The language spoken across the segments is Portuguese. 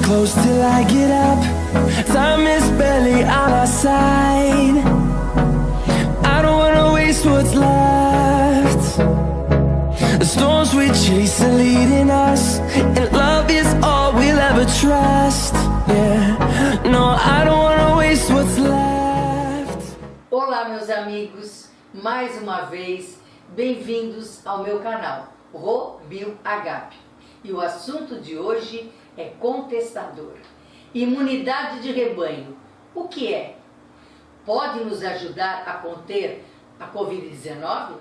close till I get up. Time is barely on our side. I don't wanna waste what's left. The storms we chase are leading us, and love is all we'll ever trust. Yeah, no, I don't wanna waste what's left. Olá, meus amigos, mais uma vez, bem-vindos ao meu canal, Rô Bio Agapio. E o assunto de hoje é contestador. Imunidade de rebanho. O que é? Pode nos ajudar a conter a Covid-19?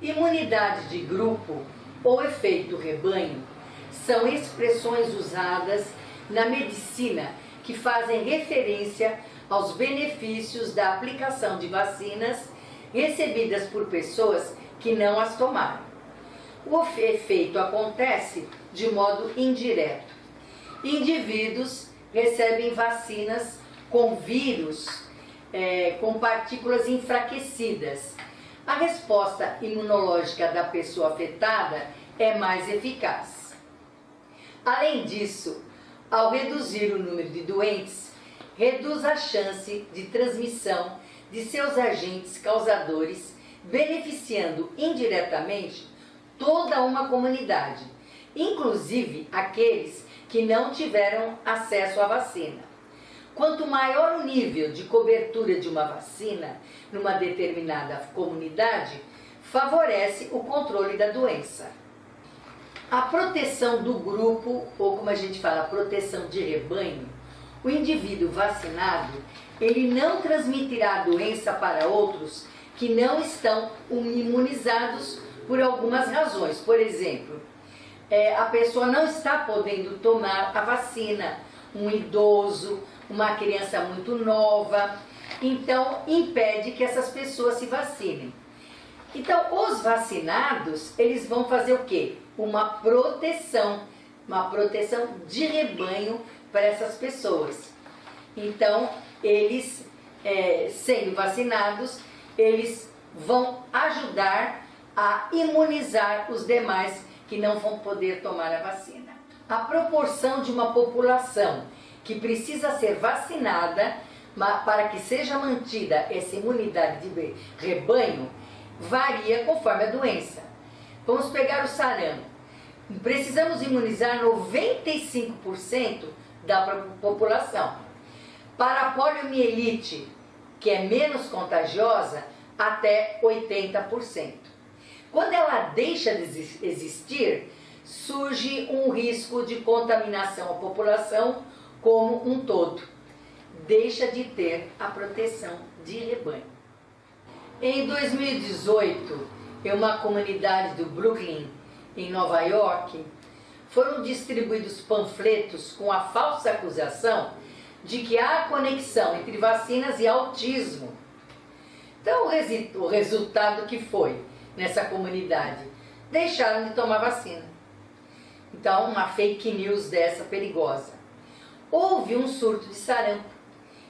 Imunidade de grupo ou efeito rebanho são expressões usadas na medicina que fazem referência aos benefícios da aplicação de vacinas recebidas por pessoas que não as tomaram. O efeito acontece de modo indireto. Indivíduos recebem vacinas com vírus, com partículas enfraquecidas. A resposta imunológica da pessoa afetada é mais eficaz. Além disso, ao reduzir o número de doentes, reduz a chance de transmissão de seus agentes causadores, beneficiando indiretamente toda uma comunidade, inclusive aqueles que não tiveram acesso à vacina. Quanto maior o nível de cobertura de uma vacina numa determinada comunidade, favorece o controle da doença. A proteção do grupo, ou como a gente fala, proteção de rebanho, o indivíduo vacinado, ele não transmitirá a doença para outros que não estão imunizados por algumas razões. Por exemplo, a pessoa não está podendo tomar a vacina, um idoso, uma criança muito nova, então impede que essas pessoas se vacinem. Então, os vacinados, eles vão fazer o quê? Uma proteção de rebanho para essas pessoas. Então, eles, sendo vacinados, eles vão ajudar a imunizar os demais que não vão poder tomar a vacina. A proporção de uma população que precisa ser vacinada para que seja mantida essa imunidade de rebanho varia conforme a doença. Vamos pegar o sarampo. Precisamos imunizar 95% da população. Para a poliomielite, que é menos contagiosa, até 80%. Quando ela deixa de existir, surge um risco de contaminação à população como um todo. Deixa de ter a proteção de rebanho. Em 2018, em uma comunidade do Brooklyn, em Nova York, foram distribuídos panfletos com a falsa acusação de que há conexão entre vacinas e autismo. Então, o resultado que foi nessa comunidade? Deixaram de tomar vacina. Então, uma fake news dessa perigosa. Houve um surto de sarampo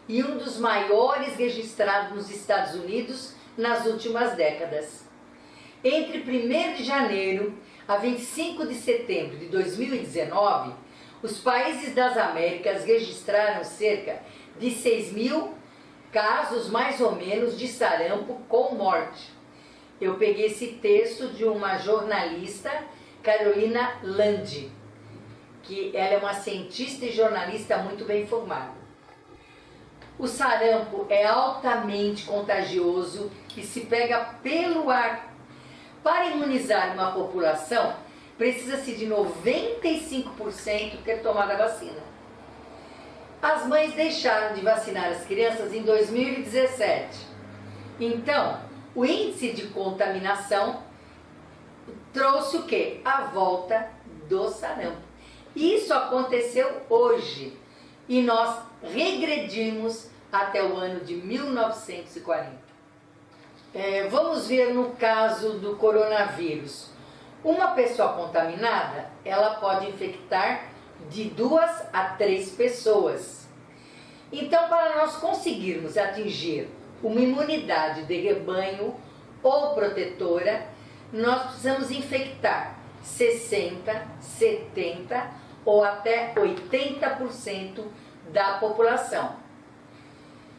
e um dos maiores registrados nos Estados Unidos nas últimas décadas. Entre 1º de janeiro a 25 de setembro de 2019, os países das Américas registraram cerca de 6.000 casos, mais ou menos, de sarampo com morte. Eu peguei esse texto de uma jornalista, Carolina Landi, que ela é uma cientista e jornalista muito bem informada. O sarampo é altamente contagioso e se pega pelo ar. Para imunizar uma população, precisa-se de 95% ter tomado a vacina. As mães deixaram de vacinar as crianças em 2017. Então, o índice de contaminação trouxe o quê? A volta do sarampo. Isso aconteceu hoje e nós regredimos até o ano de 1940. Vamos ver no caso do coronavírus. Uma pessoa contaminada, ela pode infectar de 2 a 3 pessoas. Então, para nós conseguirmos atingir uma imunidade de rebanho ou protetora, nós precisamos infectar 60, 70 ou até 80% da população.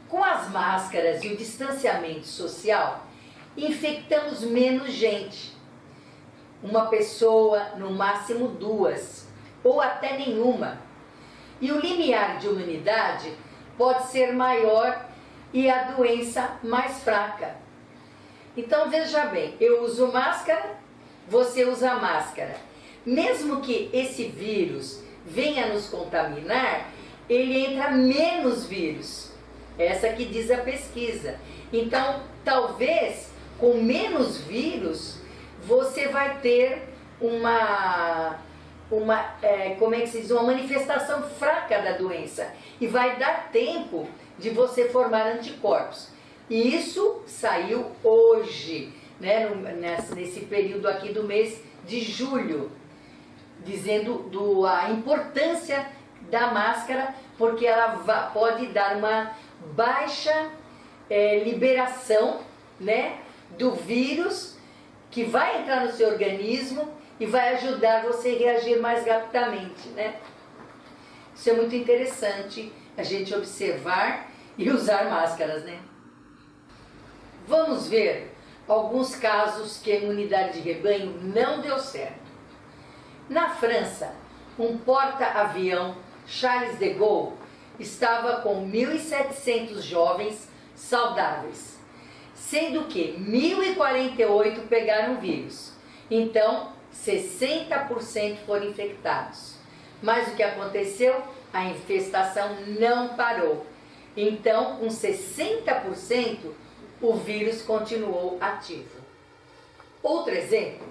Com as máscaras e o distanciamento social, infectamos menos gente. Uma pessoa, no máximo 2, ou até nenhuma. E o limiar de imunidade pode ser maior e a doença mais fraca. Então veja bem, eu uso máscara, você usa máscara. Mesmo que esse vírus venha nos contaminar, ele entra menos vírus. Essa que diz a pesquisa. Então, talvez com menos vírus você vai ter uma manifestação fraca da doença e vai dar tempo de você formar anticorpos. E isso saiu hoje, né, nesse período aqui do mês de julho, dizendo a importância da máscara, porque ela pode dar uma baixa liberação, né, do vírus que vai entrar no seu organismo e vai ajudar você a reagir mais rapidamente, né? Isso é muito interessante a gente observar e usar máscaras, né? Vamos ver alguns casos que a imunidade de rebanho não deu certo. Na França, um porta-avião Charles de Gaulle estava com 1.700 jovens saudáveis, sendo que 1.048 pegaram o vírus. Então, 60% foram infectados. Mas o que aconteceu? A infestação não parou. Então, com 60%, o vírus continuou ativo. Outro exemplo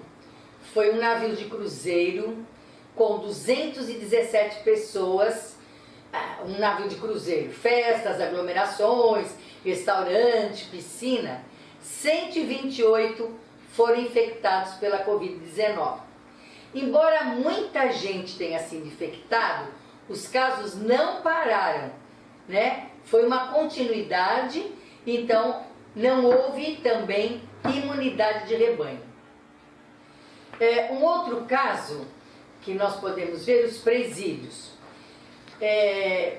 foi um navio de cruzeiro com 217 pessoas, um navio de cruzeiro, festas, aglomerações, restaurante, piscina. 128 foram infectados pela Covid-19. Embora muita gente tenha sido infectado, os casos não pararam, né? Foi uma continuidade, então não houve também imunidade de rebanho. Um outro caso que nós podemos ver, os presídios.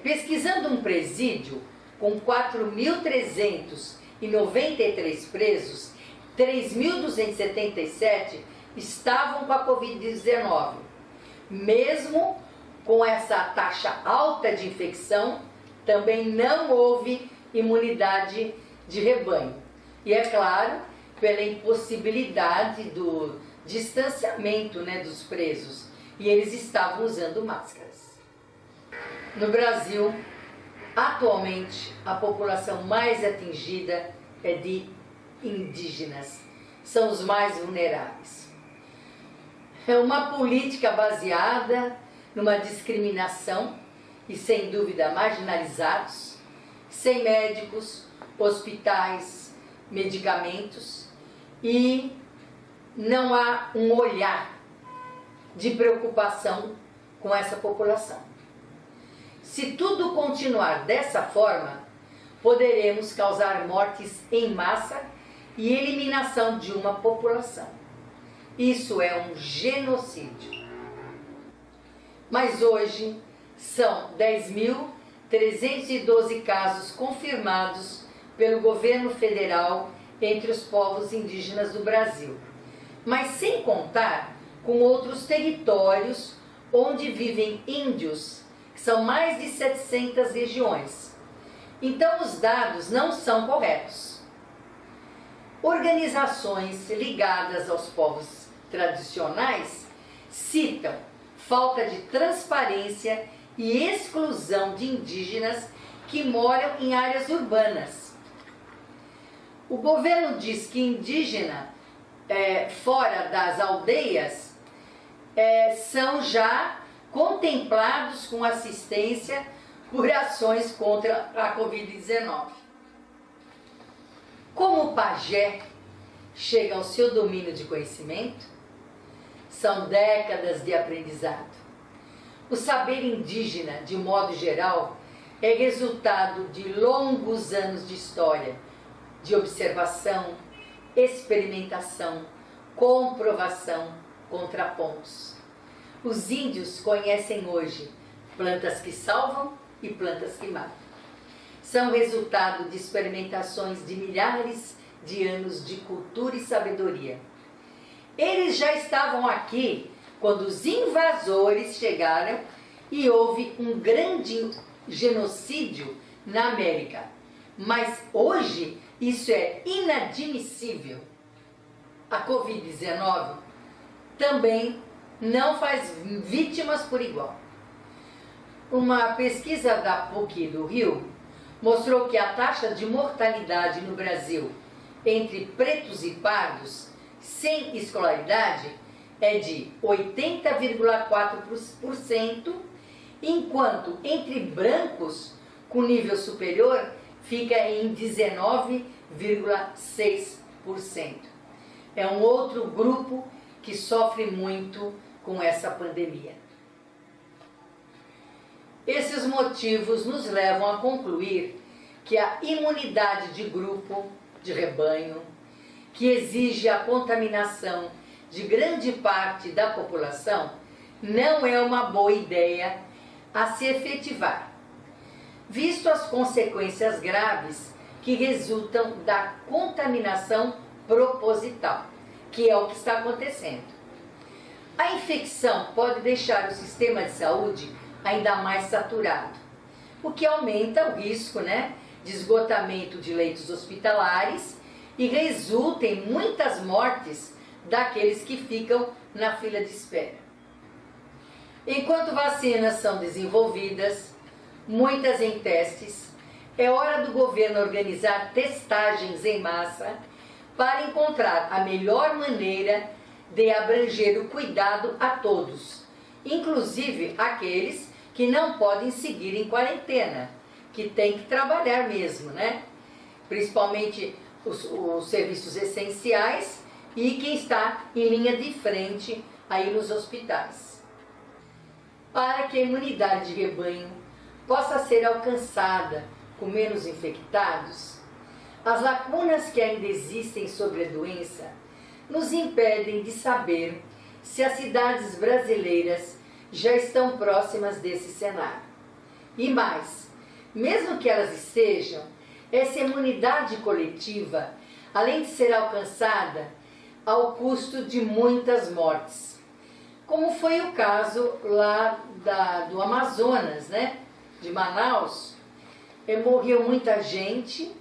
Pesquisando um presídio com 4.393 presos, 3.277 estavam com a Covid-19. Mesmo com essa taxa alta de infecção, também não houve imunidade de rebanho. E é claro, pela impossibilidade do distanciamento, né, dos presos, e eles estavam usando máscaras. No Brasil, atualmente, a população mais atingida é de indígenas, são os mais vulneráveis. É uma política baseada numa discriminação e, sem dúvida, marginalizados, sem médicos, hospitais, medicamentos, e não há um olhar de preocupação com essa população. Se tudo continuar dessa forma, poderemos causar mortes em massa e eliminação de uma população. Isso é um genocídio. Mas hoje são 10.312 casos confirmados pelo governo federal entre os povos indígenas do Brasil, mas sem contar com outros territórios onde vivem índios, que são mais de 700 regiões. Então os dados não são corretos. Organizações ligadas aos povos tradicionais citam falta de transparência e exclusão de indígenas que moram em áreas urbanas. O governo diz que indígena fora das aldeias são já contemplados com assistência por ações contra a Covid-19. Como o pajé chega ao seu domínio de conhecimento? São décadas de aprendizado. O saber indígena, de modo geral, é resultado de longos anos de história, de observação, experimentação, comprovação, contrapontos. os índios conhecem hoje plantas que salvam e plantas que matam. São resultado de experimentações de milhares de anos de cultura e sabedoria. Eles já estavam aqui quando os invasores chegaram e houve um grande genocídio na América. Mas hoje isso é inadmissível. A Covid-19 também não faz vítimas por igual. Uma pesquisa da PUC do Rio mostrou que a taxa de mortalidade no Brasil entre pretos e pardos sem escolaridade é de 80,4%, enquanto entre brancos com nível superior fica em 19,6%. É um outro grupo que sofre muito com essa pandemia. Esses motivos nos levam a concluir que a imunidade de grupo, de rebanho, que exige a contaminação de grande parte da população, não é uma boa ideia a se efetivar, visto as consequências graves que resultam da contaminação proposital, que é o que está acontecendo. A infecção pode deixar o sistema de saúde ainda mais saturado, o que aumenta o risco, de esgotamento de leitos hospitalares e resulta em muitas mortes daqueles que ficam na fila de espera. Enquanto vacinas são desenvolvidas, muitas em testes, é hora do governo organizar testagens em massa para encontrar a melhor maneira de abranger o cuidado a todos, inclusive aqueles que não podem seguir em quarentena, que tem que trabalhar mesmo, Principalmente os serviços essenciais e quem está em linha de frente aí nos hospitais. Para que a imunidade de rebanho possa ser alcançada com menos infectados, as lacunas que ainda existem sobre a doença nos impedem de saber se as cidades brasileiras já estão próximas desse cenário. E mais, mesmo que elas estejam, essa imunidade coletiva, além de ser alcançada, ao custo de muitas mortes. Como foi o caso lá do Amazonas, de Manaus, morreu muita gente,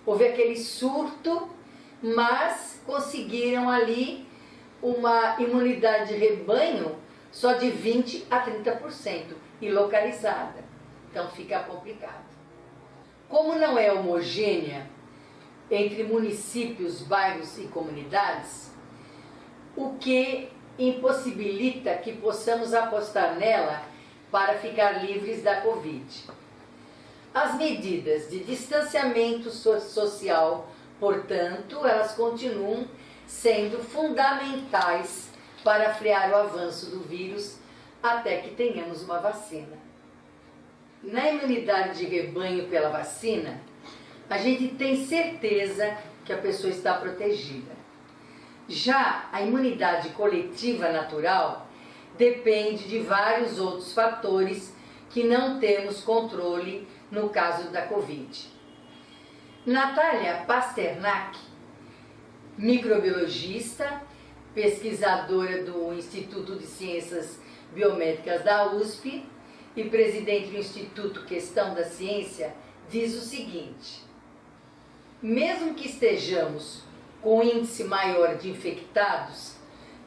houve aquele surto, mas conseguiram ali uma imunidade de rebanho só de 20% a 30% e localizada. Então fica complicado. Como não é homogênea entre municípios, bairros e comunidades, o que impossibilita que possamos apostar nela para ficar livres da Covid. As medidas de distanciamento social, portanto, elas continuam sendo fundamentais para frear o avanço do vírus até que tenhamos uma vacina. Na imunidade de rebanho pela vacina, a gente tem certeza que a pessoa está protegida. Já a imunidade coletiva natural depende de vários outros fatores que não temos controle no caso da Covid. Natália Pasternak, microbiologista, pesquisadora do Instituto de Ciências Biomédicas da USP e presidente do Instituto Questão da Ciência, diz o seguinte: mesmo que estejamos com um índice maior de infectados,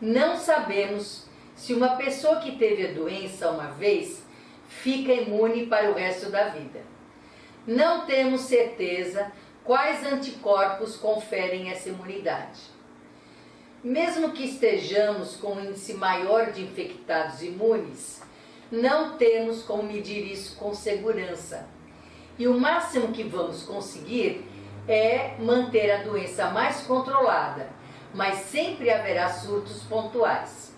não sabemos se uma pessoa que teve a doença uma vez fica imune para o resto da vida. Não temos certeza quais anticorpos conferem essa imunidade. Mesmo que estejamos com um índice maior de infectados imunes, não temos como medir isso com segurança. E o máximo que vamos conseguir é manter a doença mais controlada, mas sempre haverá surtos pontuais.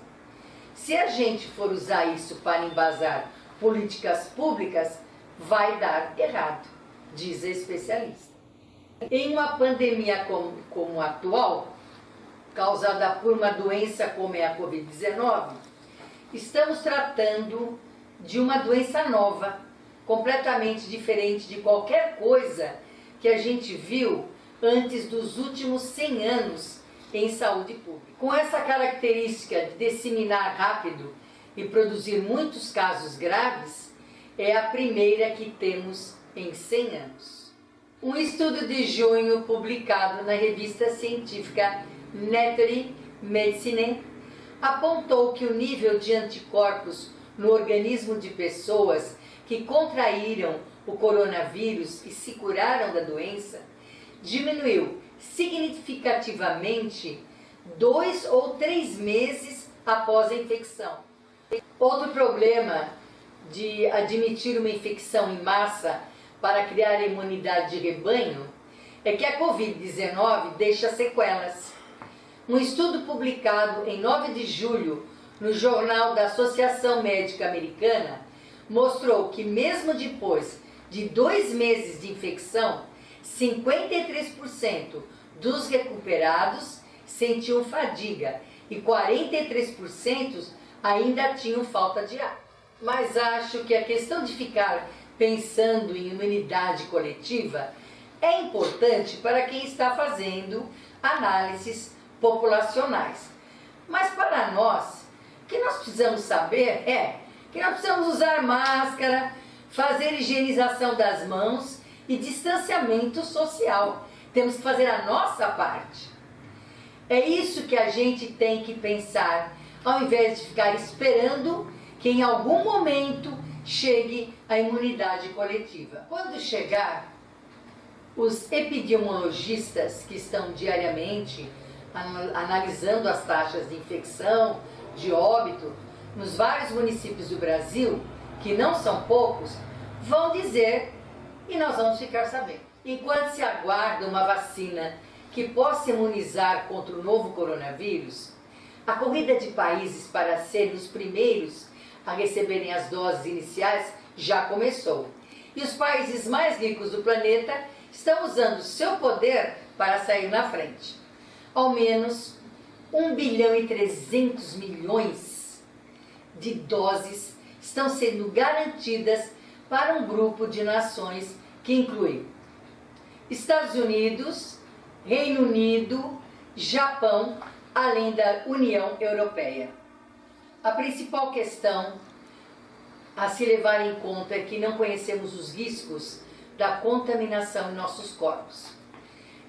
Se a gente for usar isso para embasar políticas públicas, vai dar errado, diz a especialista. Em uma pandemia como a atual, causada por uma doença como é a Covid-19, Estamos tratando de uma doença nova, completamente diferente de qualquer coisa que a gente viu antes dos últimos 100 anos em saúde pública. Com essa característica de disseminar rápido e produzir muitos casos graves, é a primeira que temos em 100 anos. Um estudo de junho publicado na revista científica Nature Medicine apontou que o nível de anticorpos no organismo de pessoas que contraíram o coronavírus e se curaram da doença diminuiu significativamente 2 ou 3 meses após a infecção. Outro problema de admitir uma infecção em massa para criar imunidade de rebanho é que a Covid-19 deixa sequelas. Um estudo publicado em 9 de julho no Jornal da Associação Médica Americana mostrou que mesmo depois de 2 meses de infecção, 53% dos recuperados sentiam fadiga e 43% ainda tinham falta de ar. Mas acho que a questão de ficar pensando em imunidade coletiva é importante para quem está fazendo análises populacionais. Mas para nós, o que nós precisamos saber é que nós precisamos usar máscara, fazer higienização das mãos e distanciamento social. Temos que fazer a nossa parte. É isso que a gente tem que pensar, ao invés de ficar esperando que em algum momento chegue a imunidade coletiva. Quando chegar, os epidemiologistas que estão diariamente analisando as taxas de infecção, de óbito, nos vários municípios do Brasil, que não são poucos, vão dizer e nós vamos ficar sabendo. Enquanto se aguarda uma vacina que possa imunizar contra o novo coronavírus, a corrida de países para serem os primeiros a receberem as doses iniciais já começou. E os países mais ricos do planeta estão usando seu poder para sair na frente. Ao menos 1 bilhão e 300 milhões de doses estão sendo garantidas para um grupo de nações que inclui Estados Unidos, Reino Unido, Japão, além da União Europeia. A principal questão a se levar em conta é que não conhecemos os riscos da contaminação em nossos corpos.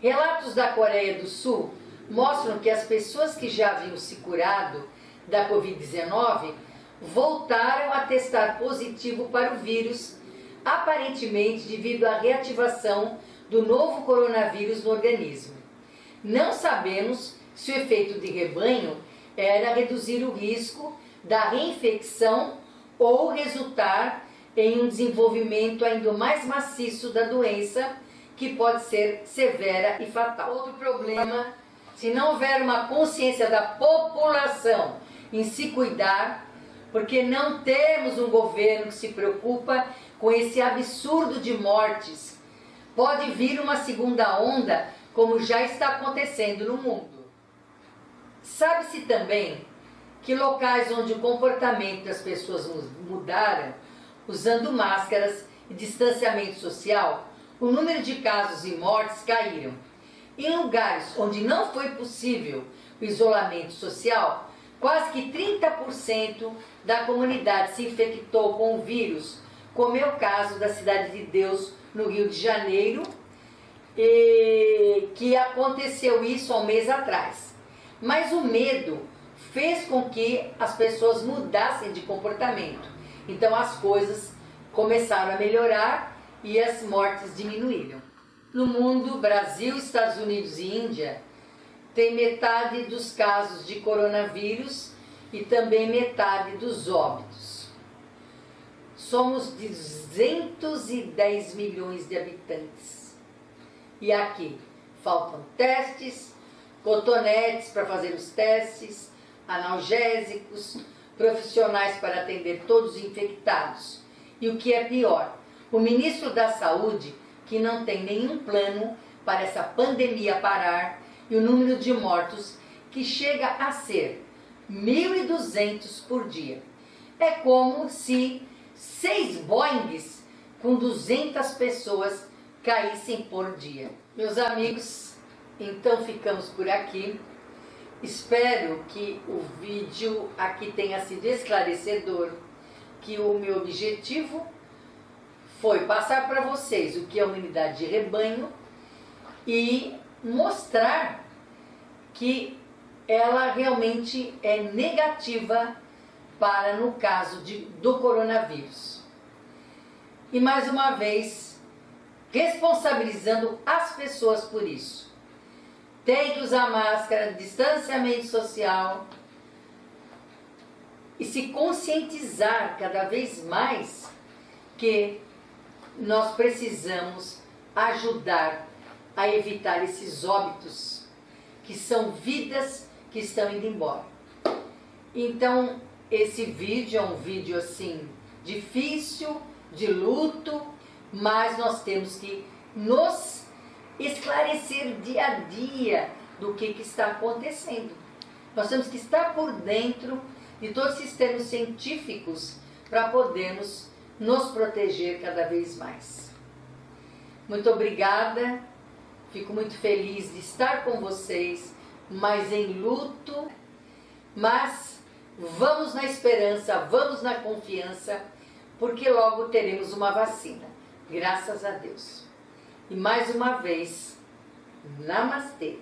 Relatos da Coreia do Sul mostram que as pessoas que já haviam se curado da Covid-19 voltaram a testar positivo para o vírus, aparentemente devido à reativação do novo coronavírus no organismo. Não sabemos se o efeito de rebanho era reduzir o risco da reinfecção ou resultar em um desenvolvimento ainda mais maciço da doença, que pode ser severa e fatal. Outro problema, se não houver uma consciência da população em se cuidar, porque não temos um governo que se preocupa com esse absurdo de mortes, pode vir uma segunda onda, como já está acontecendo no mundo. Sabe-se também que locais onde o comportamento das pessoas mudaram, usando máscaras e distanciamento social, o número de casos e mortes caíram. Em lugares onde não foi possível o isolamento social, quase que 30% da comunidade se infectou com o vírus, como é o caso da Cidade de Deus, no Rio de Janeiro, que aconteceu isso há um mês atrás. Mas o medo fez com que as pessoas mudassem de comportamento. Então as coisas começaram a melhorar e as mortes diminuíram. No mundo, Brasil, Estados Unidos e Índia tem metade dos casos de coronavírus e também metade dos óbitos. Somos 210 milhões de habitantes. E aqui faltam testes, cotonetes para fazer os testes, analgésicos, profissionais para atender todos os infectados. E o que é pior, o ministro da Saúde, que não tem nenhum plano para essa pandemia parar, e o número de mortos que chega a ser 1.200 por dia. É como se 6 Boeings com 200 pessoas caíssem por dia. Meus amigos, então ficamos por aqui. Espero que o vídeo aqui tenha sido esclarecedor, que o meu objetivo foi passar para vocês o que é uma unidade de rebanho e mostrar que ela realmente é negativa para no caso do coronavírus. E mais uma vez, responsabilizando as pessoas por isso. Tem que usar máscara, distanciamento social e se conscientizar cada vez mais que nós precisamos ajudar a evitar esses óbitos, que são vidas que estão indo embora. Então, esse vídeo é um vídeo assim, difícil, de luto, mas nós temos que nos esclarecer dia a dia do que está acontecendo. Nós temos que estar por dentro de todos esses termos científicos para podermos nos proteger cada vez mais. Muito obrigada, fico muito feliz de estar com vocês, mas em luto, mas vamos na esperança, vamos na confiança, porque logo teremos uma vacina, graças a Deus. E mais uma vez, namastê!